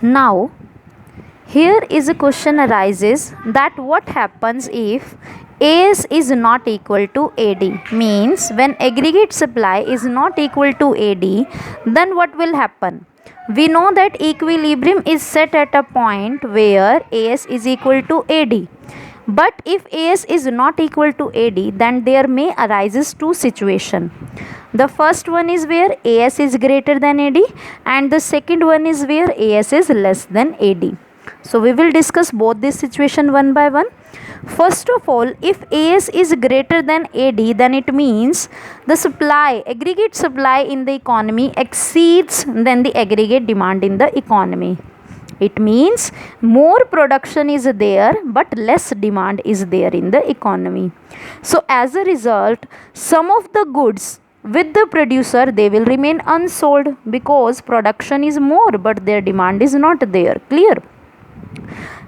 Now, here is a question arises that what happens if AS is not equal to AD, means when aggregate supply is not equal to AD, then what will happen? We know that equilibrium is set at a point where AS is equal to AD. But if AS is not equal to AD, then there may arises two situations. The first one is where AS is greater than AD, and the second one is where AS is less than AD. So we will discuss both this situation one by one. First of all, if AS is greater than AD, then it means the supply, aggregate supply in the economy exceeds than the aggregate demand in the economy. It means more production is there but less demand is there in the economy. So as a result, some of the goods with the producer, they will remain unsold because production is more but their demand is not there. Clear?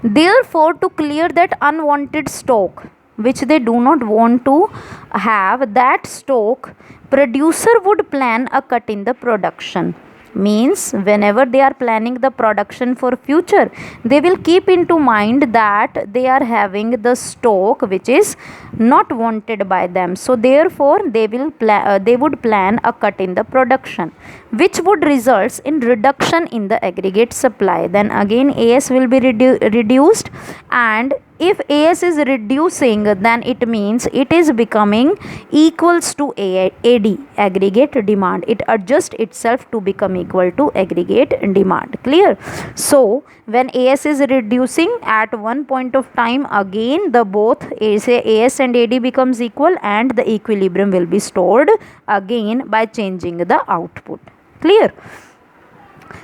Therefore, to clear that unwanted stock which they do not want to have, that stock, producer would plan a cut in the production. Means whenever they are planning the production for future, they will keep into mind that they are having the stock which is not wanted by them. So therefore they would plan a cut in the production, which would result in reduction in the aggregate supply. Then again AS will be reduced, and if AS is reducing, then it means it is becoming equals to AD, aggregate demand. It adjusts itself to become equal to aggregate demand. Clear? So when AS is reducing at one point of time, again the both AS and AD becomes equal, and the equilibrium will be stored again by changing the output. Clear?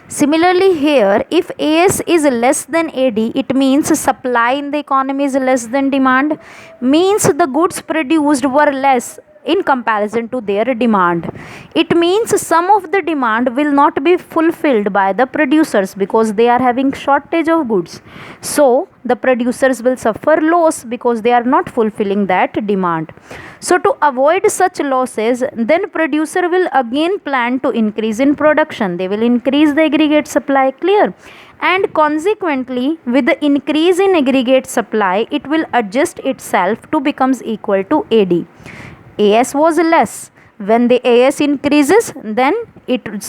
Similarly here, if AS is less than AD, it means supply in the economy is less than demand, means the goods produced were less in comparison to their demand. It means some of the demand will not be fulfilled by the producers because they are having shortage of goods. So the producers will suffer loss because they are not fulfilling that demand. So to avoid such losses, then producer will again plan to increase in production. They will increase the aggregate supply. Clear? And consequently, with the increase in aggregate supply, it will adjust itself to becomes equal to AD. AS was less. When the AS increases, then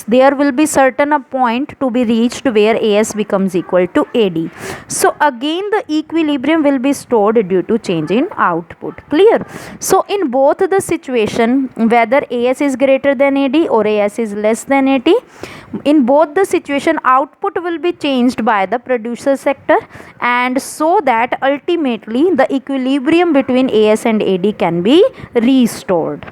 there will be certain a point to be reached where AS becomes equal to AD. So again the equilibrium will be stored due to change in output. Clear? So in both the situation, whether AS is greater than AD or AS is less than AD, in both the situation output will be changed by the producer sector, and so that ultimately the equilibrium between AS and AD can be restored.